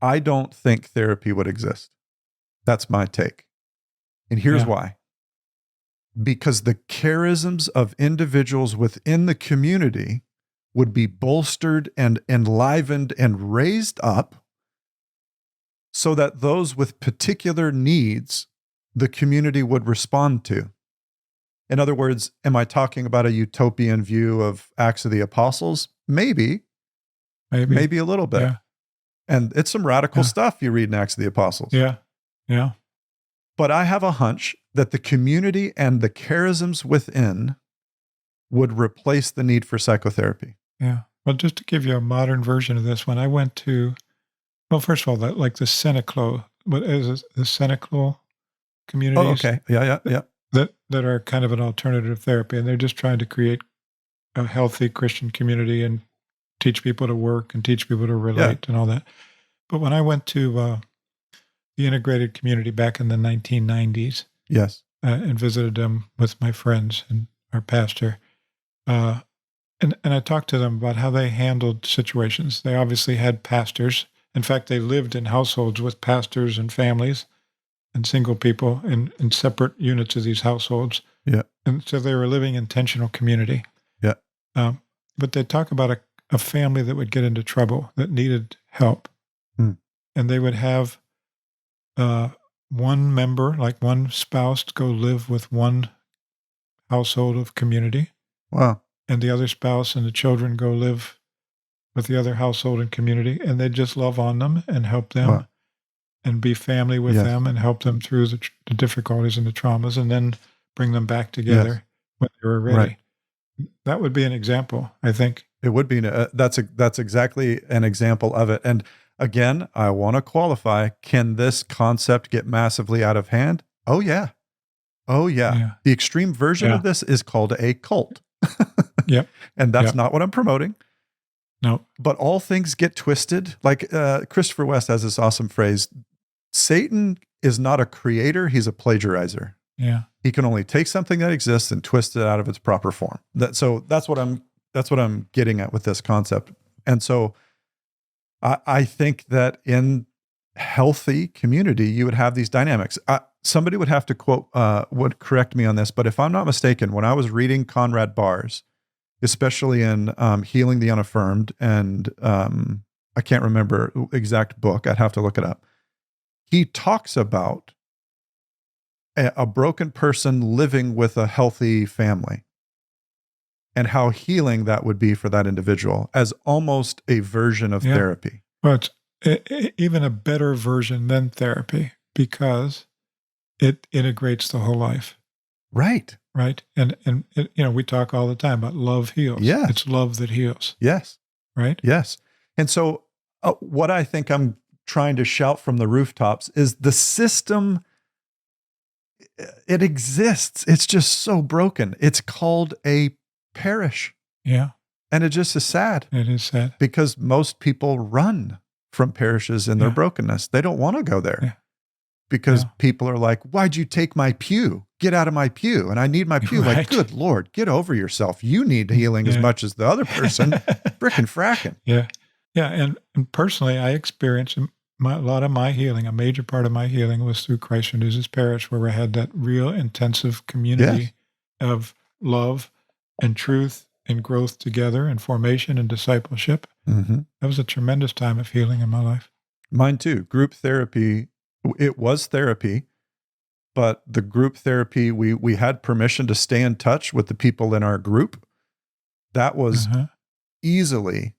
Speaker 1: I don't think therapy would exist. That's my take. And here's why. Because the charisms of individuals within the community would be bolstered and enlivened and raised up so that those with particular needs the community would respond to. In other words, am I talking about a utopian view of Acts of the Apostles? Maybe a little bit.
Speaker 2: Yeah.
Speaker 1: And it's some radical stuff you read in Acts of the Apostles.
Speaker 2: Yeah.
Speaker 1: But I have a hunch that the community and the charisms within would replace the need for psychotherapy.
Speaker 2: Yeah. Well, just to give you a modern version of this, when I went to, first of all, like the Seneclo, what is it? The Seneclo communities?
Speaker 1: Oh, okay. Yeah.
Speaker 2: That are kind of an alternative therapy, and they're just trying to create a healthy Christian community and teach people to work and teach people to relate and all that. But when I went to the integrated community back in the 1990s,
Speaker 1: yes,
Speaker 2: and visited them with my friends and our pastor, and I talked to them about how they handled situations. They obviously had pastors. In fact, they lived in households with pastors and families and single people in separate units of these households.
Speaker 1: Yeah.
Speaker 2: And so they were living in intentional community.
Speaker 1: Yeah.
Speaker 2: But they talk about a family that would get into trouble, that needed help. And they would have one member, like one spouse, go live with one household of community.
Speaker 1: Wow.
Speaker 2: And the other spouse and the children go live with the other household and community. And they just love on them and help them and be family with them and help them through the difficulties and the traumas, and then bring them back together when they were ready.
Speaker 1: Right.
Speaker 2: That would be an example, I think.
Speaker 1: It would be. That's exactly an example of it. And again, I want to qualify, can this concept get massively out of hand? Oh, yeah. The extreme version of this is called a cult.
Speaker 2: Yep.
Speaker 1: And that's not what I'm promoting.
Speaker 2: No.
Speaker 1: But all things get twisted. Like Christopher West has this awesome phrase, Satan is not a creator, he's a plagiarizer.
Speaker 2: Yeah.
Speaker 1: He can only take something that exists and twist it out of its proper form. So that's what I'm getting at with this concept. And so I think that in healthy community, you would have these dynamics. Somebody would have to would correct me on this, but if I'm not mistaken, when I was reading Conrad Bahr's, especially in Healing the Unaffirmed. And I can't remember the exact book. I'd have to look it up. He talks about a broken person living with a healthy family and how healing that would be for that individual as almost a version of therapy.
Speaker 2: But even a better version than therapy, because it integrates the whole life.
Speaker 1: Right.
Speaker 2: Right. And it, we talk all the time about love heals.
Speaker 1: Yeah.
Speaker 2: It's love that heals.
Speaker 1: Yes.
Speaker 2: Right.
Speaker 1: Yes. And so what I think I'm trying to shout from the rooftops is the system, it exists. It's just so broken. It's called a parish.
Speaker 2: Yeah.
Speaker 1: And it just is sad.
Speaker 2: It is sad.
Speaker 1: Because most people run from parishes in their brokenness. They don't want to go there because people are like, why'd you take my pew? Get out of my pew. And I need my pew.
Speaker 2: Right.
Speaker 1: Like, good Lord, get over yourself. You need healing as much as the other person. Frickin' fracking.
Speaker 2: Yeah. Yeah. And personally, I experienced a lot of my healing, a major part of my healing was through Christ Renews Parish, where I had that real intensive community of love and truth and growth together and formation and discipleship.
Speaker 1: Mm-hmm.
Speaker 2: That was a tremendous time of healing in my life.
Speaker 1: Mine too. Group therapy, it was therapy, but the group therapy, we had permission to stay in touch with the people in our group. That was easily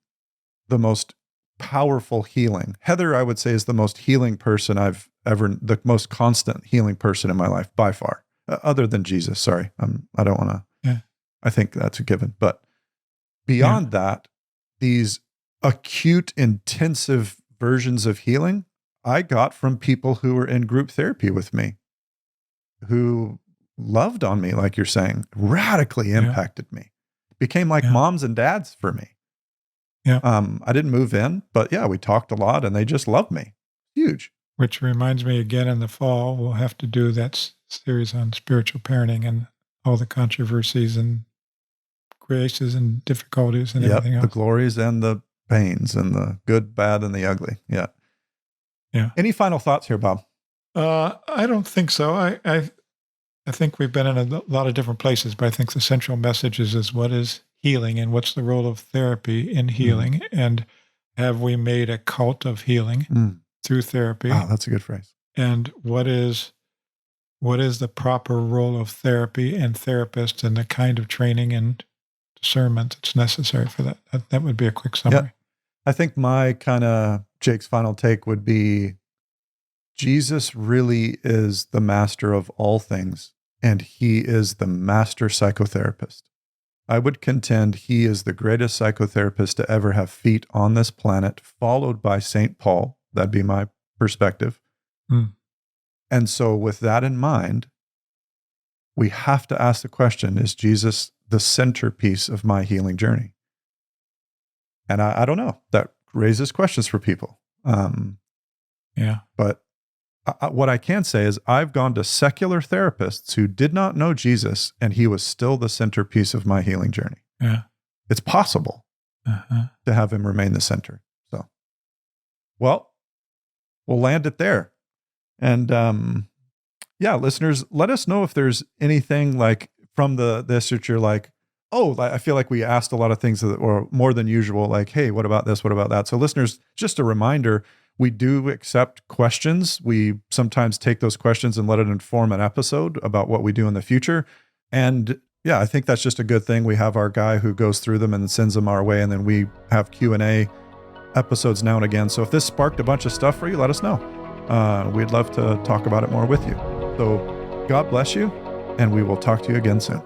Speaker 1: the most powerful healing. Heather, I would say, is the most healing person the most constant healing person in my life by far, other than Jesus. Sorry. I don't want to, I think that's a given. But beyond that, these acute, intensive versions of healing I got from people who were in group therapy with me, who loved on me, like you're saying, radically impacted me, became like moms and dads for me.
Speaker 2: Yeah.
Speaker 1: I didn't move in, but we talked a lot and they just loved me. Huge.
Speaker 2: Which reminds me, again, in the fall, we'll have to do that series on spiritual parenting and all the controversies and graces and difficulties and everything else.
Speaker 1: The glories and the pains and the good, bad, and the ugly. Yeah.
Speaker 2: Yeah.
Speaker 1: Any final thoughts here, Bob?
Speaker 2: I don't think so. I think we've been in a lot of different places, but I think the central message is what is healing and what's the role of therapy in healing? And have we made a cult of healing through therapy?
Speaker 1: Wow, that's a good phrase.
Speaker 2: And what is the proper role of therapy and therapist and the kind of training and discernment that's necessary for that? That would be a quick summary.
Speaker 1: Yeah. I think my kind of Jake's final take would be Jesus really is the master of all things, and he is the master psychotherapist. I would contend he is the greatest psychotherapist to ever have feet on this planet, followed by St. Paul. That'd be my perspective. And so with that in mind, we have to ask the question, is Jesus the centerpiece of my healing journey? And I don't know. That raises questions for people. But what I can say is I've gone to secular therapists who did not know Jesus, and he was still the centerpiece of my healing journey.
Speaker 2: Yeah.
Speaker 1: It's possible to have him remain the center. So, well, we'll land it there. And listeners, let us know if there's anything like from this that you're like, oh, I feel like we asked a lot of things that were more than usual, like, hey, what about this? What about that? So listeners, just a reminder, we do accept questions. We sometimes take those questions and let it inform an episode about what we do in the future. And I think that's just a good thing. We have our guy who goes through them and sends them our way. And then we have Q&A episodes now and again. So if this sparked a bunch of stuff for you, let us know. We'd love to talk about it more with you. So God bless you, and we will talk to you again soon.